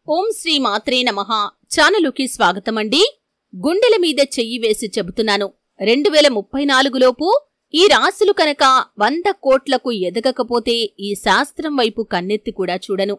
ఓం శ్రీ మాత్రే నమః ఛానలుకి స్వాగతమండి. గుండెల మీద చెయ్యి వేసి చెబుతున్నాను, 2034 లోపు ఈ రాశులు కనుక 100 కోట్లకు ఎదగకపోతే ఈ శాస్త్రం వైపు కన్నెత్తి కూడా చూడను.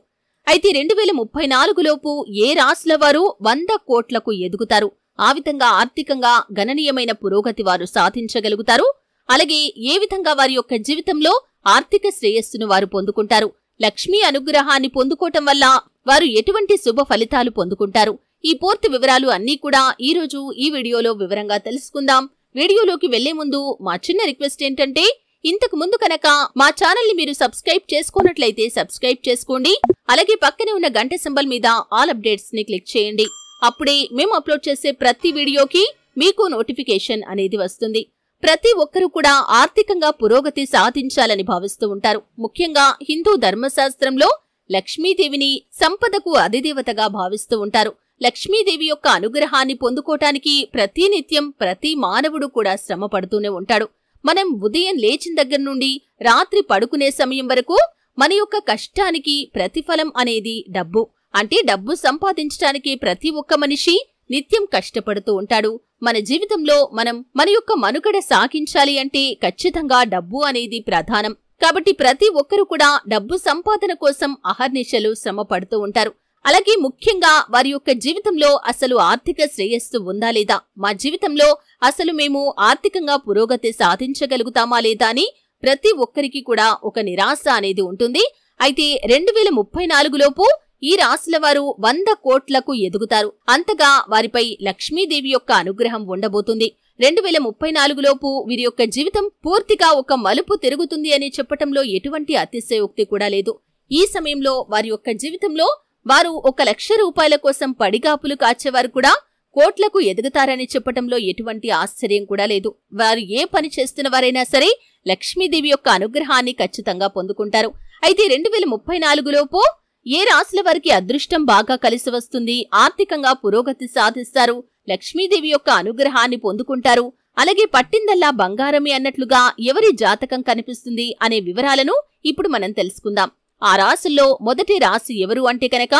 అయితే 2034 లోపు ఏ రాశుల వారు 100 కోట్లకు ఎదుగుతారు, ఆ విధంగా ఆర్థికంగా గణనీయమైన పురోగతి వారు సాధించగలుగుతారు. అలాగే ఏ విధంగా వారి యొక్క జీవితంలో ఆర్థిక శ్రేయస్సును వారు పొందుకుంటారు, లక్ష్మీ అనుగ్రహాన్ని పొందుకోవటం వల్ల వారు ఎటువంటి శుభ ఫలితాలు పొందుకుంటారు, ఈ పూర్తి వివరాలు అన్నీ కూడా ఈరోజు ఈ వీడియోలో వివరంగా తెలుసుకుందాం. వీడియోలోకి వెళ్లే ముందు మా చిన్న రిక్వెస్ట్ ఏంటంటే, ఇంతకు ముందు కనుక మా ఛానల్ ని మీరు సబ్స్క్రైబ్ చేసుకున్నట్లయితే సబ్స్క్రైబ్ చేసుకోండి. అలాగే పక్కనే ఉన్న గంట సింబల్ మీద ఆల్ అప్డేట్స్ ని క్లిక్ చేయండి. అప్పుడే మేము అప్లోడ్ చేసే ప్రతి వీడియోకి మీకు నోటిఫికేషన్ అనేది వస్తుంది. ప్రతి ఒక్కరూ కూడా ఆర్థికంగా పురోగతి సాధించాలని భావిస్తూ ఉంటారు. ముఖ్యంగా హిందూ ధర్మశాస్త్రంలో లక్ష్మీదేవిని సంపదకు అధిదేవతగా భావిస్తూ ఉంటారు. లక్ష్మీదేవి యొక్క అనుగ్రహాన్ని పొందుకోటానికి ప్రతినిత్యం ప్రతి మానవుడు కూడా శ్రమ పడుతూనే ఉంటాడు. మనం ఉదయం లేచిన దగ్గర నుండి రాత్రి పడుకునే సమయం వరకు మన యొక్క కష్టానికి ప్రతిఫలం అనేది డబ్బు. అంటే డబ్బు సంపాదించడానికి ప్రతి ఒక్క మనిషి నిత్యం కష్టపడుతూ ఉంటాడు. మన జీవితంలో మనం మన యొక్క మనుగడ సాగించాలి అంటే ఖచ్చితంగా డబ్బు అనేది ప్రధానం. కాబట్టి ప్రతి ఒక్కరూ కూడా డబ్బు సంపాదన కోసం అహర్నిశలు శ్రమ పడుతూ ఉంటారు. అలాగే ముఖ్యంగా వారి యొక్క జీవితంలో అసలు ఆర్థిక శ్రేయస్సు ఉందా లేదా, మా జీవితంలో అసలు మేము ఆర్థికంగా పురోగతి సాధించగలుగుతామా లేదా అని ప్రతి ఒక్కరికి కూడా ఒక నిరాశ అనేది ఉంటుంది. అయితే 2034 లోపు ఈ రాశుల వారు 100 కోట్లకు ఎదుగుతారు. అంతగా వారిపై లక్ష్మీదేవి యొక్క అనుగ్రహం ఉండబోతుంది. 2034 లోపు వీరి యొక్క జీవితం పూర్తిగా ఒక మలుపు తిరుగుతుంది అని చెప్పటంలో ఎటువంటి అతిశయోక్తి కూడా లేదు. ఈ సమయంలో వారి యొక్క జీవితంలో వారు 1 లక్ష రూపాయల కోసం పడిగాపులు కాచేవారు కూడా కోట్లకు ఎదుగుతారని చెప్పటంలో ఎటువంటి ఆశ్చర్యం కూడా లేదు. వారు ఏ పని చేస్తున్న వారైనా సరే లక్ష్మీదేవి యొక్క అనుగ్రహాన్ని ఖచ్చితంగా పొందుకుంటారు. అయితే 2034 లోపు ఏ రాశుల వారికి అదృష్టం బాగా కలిసి వస్తుంది, ఆర్థికంగా పురోగతి సాధిస్తారు, లక్ష్మీదేవి యొక్క అనుగ్రహాన్ని పొందుకుంటారు, అలాగే పట్టిందల్లా బంగారమే అన్నట్లుగా ఎవరి జాతకం కనిపిస్తుంది అనే వివరాలను ఇప్పుడు మనం తెలుసుకుందాం. ఆ రాశుల్లో మొదటి రాశి ఎవరు అంటే కనుక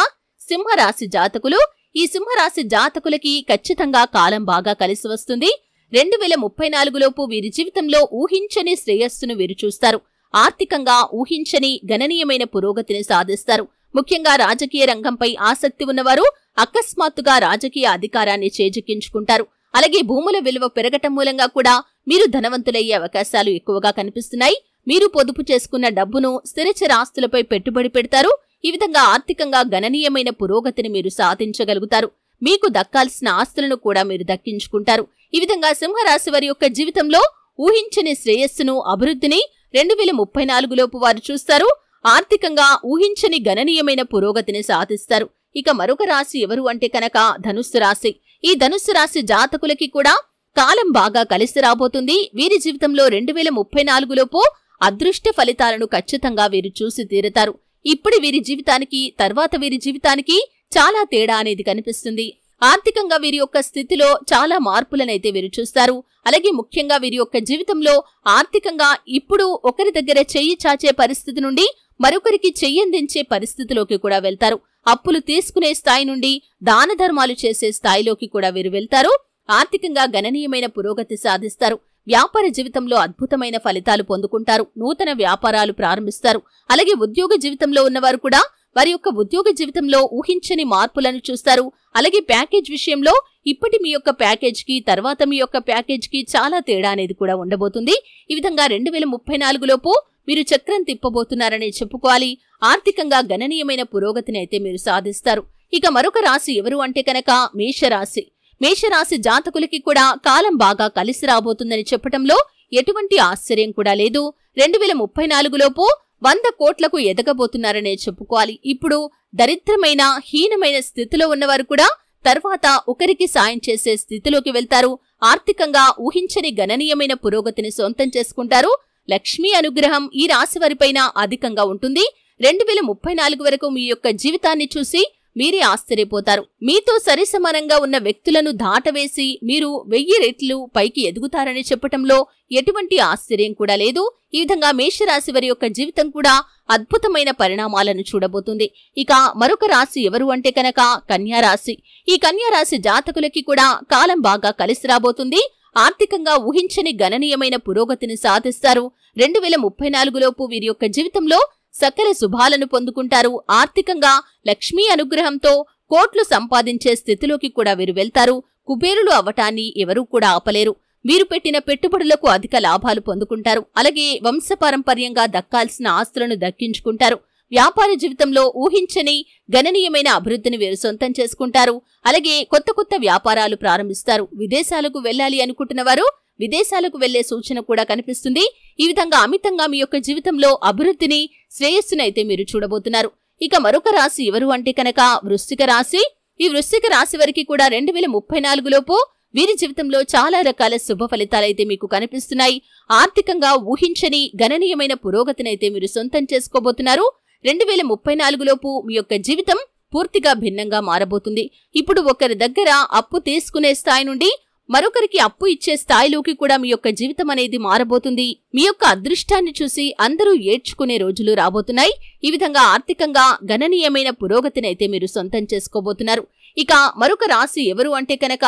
సింహరాశి జాతకులు. ఈ సింహరాశి జాతకులకి ఖచ్చితంగా కాలం బాగా కలిసి వస్తుంది. 2034 లోపు వీరి జీవితంలో ఊహించని శ్రేయస్సును వీరు చూస్తారు. ఆర్థికంగా ఊహించని గణనీయమైన పురోగతిని సాధిస్తారు. ముఖ్యంగా రాజకీయ రంగంపై ఆసక్తి ఉన్నవారు అకస్మాత్తుగా రాజకీయ అధికారాన్ని చేజిక్కించుకుంటారు. అలాగే భూముల విలువ పెరగటం మూలంగా కూడా మీరు ధనవంతులయ్యే అవకాశాలు ఎక్కువగా కనిపిస్తున్నాయి. మీరు పొదుపు చేసుకున్న డబ్బును స్థిరచర ఆస్తులపై పెట్టుబడి పెడతారు. ఈ విధంగా ఆర్థికంగా గణనీయమైన పురోగతిని మీరు సాధించగలుగుతారు. మీకు దక్కాల్సిన ఆస్తులను కూడా మీరు దక్కించుకుంటారు. ఈ విధంగా సింహరాశి వారి యొక్క జీవితంలో ఊహించని శ్రేయస్సును, అభివృద్ధిని 2034 లోపు వారు చూస్తారు. ఆర్థికంగా ఊహించని గణనీయమైన పురోగతిని సాధిస్తారు. ఇక మరొక రాశి ఎవరు అంటే కనుక ధనుస్సు రాశి. ఈ ధనుస్సు రాశి జాతకులకి కూడా కాలం బాగా కలిసి రాబోతుంది. వీరి జీవితంలో 2034 లోపు అదృష్ట ఫలితాలను ఖచ్చితంగా వీరు చూసి తీరుతారు. ఇప్పుడు వీరి జీవితానికి తర్వాత వీరి జీవితానికి చాలా తేడా అనేది కనిపిస్తుంది. ఆర్థికంగా వీరి యొక్క స్థితిలో చాలా మార్పులనైతే వీరు చూస్తారు. అలాగే ముఖ్యంగా వీరి యొక్క జీవితంలో ఆర్థికంగా ఇప్పుడు ఒకరి దగ్గర చెయ్యి చాచే పరిస్థితి నుండి మరొకరికి చెయ్యందించే పరిస్థితిలోకి కూడా వెళ్తారు. అప్పులు తీసుకునే స్థాయి నుండి దాన ధర్మాలు చేసే స్థాయిలోకి కూడా వీరు వెళ్తారు. ఆర్థికంగా గణనీయమైన పురోగతి సాధిస్తారు. వ్యాపార జీవితంలో అద్భుతమైన ఫలితాలు పొందుకుంటారు. నూతన వ్యాపారాలు ప్రారంభిస్తారు. అలాగే ఉద్యోగ జీవితంలో ఉన్నవారు కూడా వారి యొక్క ఉద్యోగ జీవితంలో ఊహించని మార్పులను చూస్తారు. అలాగే ప్యాకేజ్ విషయంలో ఇప్పటి మీ యొక్క ప్యాకేజ్ కి తర్వాత మీ యొక్క ప్యాకేజ్ కి చాలా తేడా అనేది కూడా ఉండబోతుంది. ఈ విధంగా 2034 లోపు మీరు చక్రం తిప్పబోతున్నారని చెప్పుకోవాలి. ఆర్థికంగా గణనీయమైన పురోగతిని అయితే మీరు సాధిస్తారు. ఇక మరొక రాశి ఎవరు అంటే కనుక మేషరాశి. మేషరాశి జాతకులకి కూడా కాలం బాగా కలిసి రాబోతుందని చెప్పటంలో ఎటువంటి ఆశ్చర్యం కూడా లేదు. 2034 లోపు 100 కోట్లకు ఎదగబోతున్నారనే చెప్పుకోవాలి. ఇప్పుడు దరిద్రమైన హీనమైన స్థితిలో ఉన్నవారు కూడా తర్వాత ఒకరికి సాయం చేసే స్థితిలోకి వెళ్తారు. ఆర్థికంగా ఊహించని గణనీయమైన పురోగతిని సొంతం చేసుకుంటారు. లక్ష్మీ అనుగ్రహం ఈ రాశి వారిపైన అధికంగా ఉంటుంది. 2034 వరకు మీ యొక్క జీవితాన్ని చూసి మీరే ఆశ్చర్యపోతారు. మీతో సరిసమానంగా ఉన్న వ్యక్తులను దాటవేసి మీరు 1000 రెట్లు పైకి ఎదుగుతారని చెప్పటంలో ఎటువంటి ఆశ్చర్యం కూడా లేదు. ఈ విధంగా మేషరాశి వారి యొక్క జీవితం కూడా అద్భుతమైన పరిణామాలను చూడబోతుంది. ఇక మరొక రాశి ఎవరు అంటే కనుక కన్యారాశి. ఈ కన్యారాశి జాతకులకి కూడా కాలం బాగా కలిసి రాబోతుంది. ఆర్థికంగా ఊహించని గణనీయమైన పురోగతిని సాధిస్తారు. 2034 లోపు వీరి యొక్క జీవితంలో సకల శుభాలను పొందుకుంటారు. ఆర్థికంగా లక్ష్మీ అనుగ్రహంతో కోట్లు సంపాదించే స్థితిలోకి కూడా వీరు వెళ్తారు. కుబేరులు అవ్వటాన్ని ఎవరూ కూడా ఆపలేరు. వీరు పెట్టిన పెట్టుబడులకు అధిక లాభాలు పొందుకుంటారు. అలాగే వంశపారంపర్యంగా దక్కాల్సిన ఆస్తులను దక్కించుకుంటారు. వ్యాపార జీవితంలో ఊహించని గణనీయమైన అభివృద్ధిని వీరు సొంతం చేసుకుంటారు. అలాగే కొత్త వ్యాపారాలు ప్రారంభిస్తారు. విదేశాలకు వెళ్లాలి అనుకుంటున్న వారు విదేశాలకు వెళ్లే సూచన కూడా కనిపిస్తుంది. ఈ విధంగా అమితంగా మీ యొక్క జీవితంలో అభివృద్ధిని, శ్రేయస్సునైతే మీరు చూడబోతున్నారు. ఇక మరొక రాశి ఎవరు అంటే కనుక వృశ్చిక రాశి. ఈ వృశ్చిక రాశి వారికి కూడా 2034 లోపు వీరి జీవితంలో చాలా రకాల శుభ ఫలితాలైతే మీకు కనిపిస్తున్నాయి. ఆర్థికంగా ఊహించని గణనీయమైన పురోగతినైతే మీరు సొంతం చేసుకోబోతున్నారు. 2034 లోపు మీ యొక్క జీవితం పూర్తిగా భిన్నంగా మారబోతుంది. ఇప్పుడు ఒకరి దగ్గర అప్పు తీసుకునే స్థాయి నుండి మరొకరికి అప్పు ఇచ్చే స్థాయిలోకి కూడా మీ యొక్క జీవితం అనేది మారబోతుంది. మీ యొక్క అదృష్టాన్ని చూసి అందరూ ఏడ్చుకునే రోజులు రాబోతున్నాయి. ఈ విధంగా ఆర్థికంగా గణనీయమైన పురోగతినైతే మీరు సొంతం చేసుకోబోతున్నారు. ఇక మరొక రాశి ఎవరు అంటే కనుక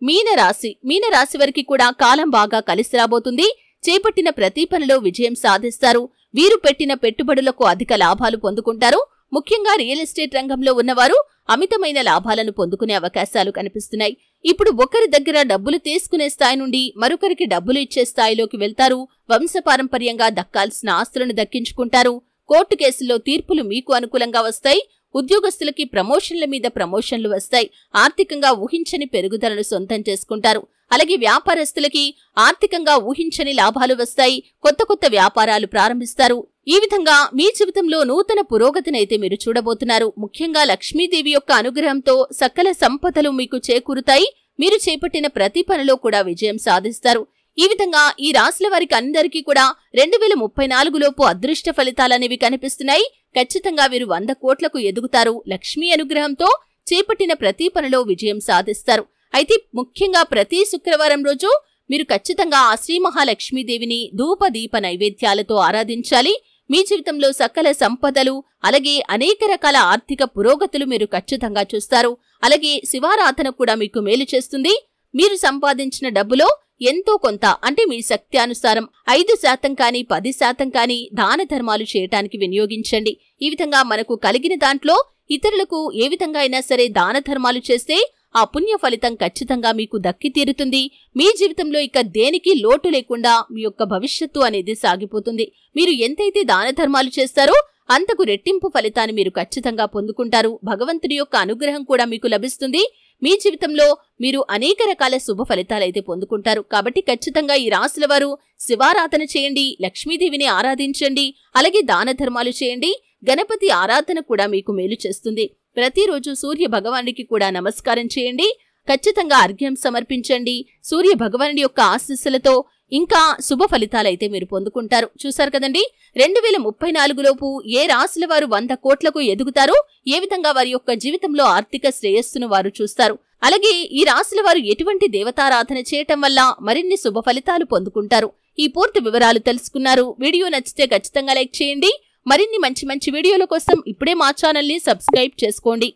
మీనరాశి. మీనరాశి వారికి కూడా కాలం బాగా కలిసి రాబోతుంది. చేపట్టిన ప్రతి పనిలో విజయం సాధిస్తారు. వీరు పెట్టిన పెట్టుబడులకు అధిక లాభాలు పొందుకుంటారు. ముఖ్యంగా రియల్ ఎస్టేట్ రంగంలో ఉన్నవారు అమితమైన లాభాలను పొందుకునే అవకాశాలు కనిపిస్తున్నాయి. ఇప్పుడు ఒకరి దగ్గర డబ్బులు తీసుకునే స్థాయి నుండి మరొకరికి డబ్బులు ఇచ్చే స్థాయిలోకి వెళ్తారు. వంశపారంపర్యంగా దక్కాల్సిన ఆస్తులను దక్కించుకుంటారు. కోర్టు కేసుల్లో తీర్పులు మీకు అనుకూలంగా వస్తాయి. ఉద్యోగస్తులకి ప్రమోషన్ల మీద ప్రమోషన్లు వస్తాయి. ఆర్థికంగా ఊహించని పెరుగుదలను సొంతం చేసుకుంటారు. అలాగే వ్యాపారస్తులకి ఆర్థికంగా ఊహించని లాభాలు వస్తాయి. కొత్త వ్యాపారాలు ప్రారంభిస్తారు. ఈ విధంగా మీ జీవితంలో నూతన పురోగతినైతే మీరు చూడబోతున్నారు. ముఖ్యంగా లక్ష్మీదేవి యొక్క అనుగ్రహంతో సకల సంపదలు మీకు చేకూరుతాయి. మీరు చేపట్టిన ప్రతి పనిలో కూడా విజయం సాధిస్తారు. ఈ విధంగా ఈ రాశుల వారికి అందరికీ కూడా 2034 లోపు అదృష్ట ఫలితాలనేవి కనిపిస్తున్నాయి. ఖచ్చితంగా వీరు 100 కోట్లకు ఎదుగుతారు. లక్ష్మీ అనుగ్రహంతో చేపట్టిన ప్రతి పనిలో విజయం సాధిస్తారు. అయితే ముఖ్యంగా ప్రతి శుక్రవారం రోజు మీరు ఖచ్చితంగా ఆ శ్రీ మహాలక్ష్మీదేవిని ధూప దీప నైవేద్యాలతో ఆరాధించాలి. మీ జీవితంలో సకల సంపదలు అలాగే అనేక రకాల ఆర్థిక పురోగతులు మీరు ఖచ్చితంగా చూస్తారు. అలాగే శివారాధన కూడా మీకు మేలు చేస్తుంది. మీరు సంపాదించిన డబ్బులో ఎంతో కొంత అంటే మీ శక్తి అనుసారం 5% కానీ 10% కానీ దాన ధర్మాలు చేయటానికి వినియోగించండి. ఈ విధంగా మనకు కలిగిన దాంట్లో ఇతరులకు ఏ విధంగా అయినా సరే దాన ధర్మాలు చేస్తే ఆ పుణ్య ఫలితం ఖచ్చితంగా మీకు దక్కి తీరుతుంది. మీ జీవితంలో ఇక దేనికి లోటు లేకుండా మీ యొక్క భవిష్యత్తు అనేది సాగిపోతుంది. మీరు ఎంతైతే దాన ధర్మాలు చేస్తారో అంతకు రెట్టింపు ఫలితాన్ని మీరు ఖచ్చితంగా పొందుకుంటారు. భగవంతుడి యొక్క అనుగ్రహం కూడా మీకు లభిస్తుంది. మీ జీవితంలో మీరు అనేక రకాల శుభ ఫలితాలైతే పొందుకుంటారు. కాబట్టి ఖచ్చితంగా ఈ రాశుల వారు శివారాధన చేయండి, లక్ష్మీదేవిని ఆరాధించండి, అలాగే దాన ధర్మాలు చేయండి. గణపతి ఆరాధన కూడా మీకు మేలు చేస్తుంది. ప్రతిరోజు సూర్య భగవానుడికి కూడా నమస్కారం చేయండి. ఖచ్చితంగా అర్ఘ్యం సమర్పించండి. సూర్య భగవానుడి యొక్క ఆశీస్సులతో ఇంకా శుభ ఫలితాలైతే మీరు పొందుకుంటారు. చూశారు కదండి, 2034 లోపు ఏ రాశుల వారు 100 కోట్లకు ఎదుగుతారో, ఏ విధంగా వారి యొక్క జీవితంలో ఆర్థిక శ్రేయస్సును వారు చూస్తారు. అలాగే ఈ రాశుల వారు ఎటువంటి దేవతారాధన చేయటం వల్ల మరిన్ని శుభ ఫలితాలు పొందుకుంటారు. ఈ పూర్తి వివరాలు తెలుసుకున్నారు. వీడియో నచ్చితే ఖచ్చితంగా లైక్ చేయండి. మరిన్ని మంచి వీడియోల కోసం ఇప్పుడే మా ఛానల్ని సబ్స్క్రైబ్ చేసుకోండి.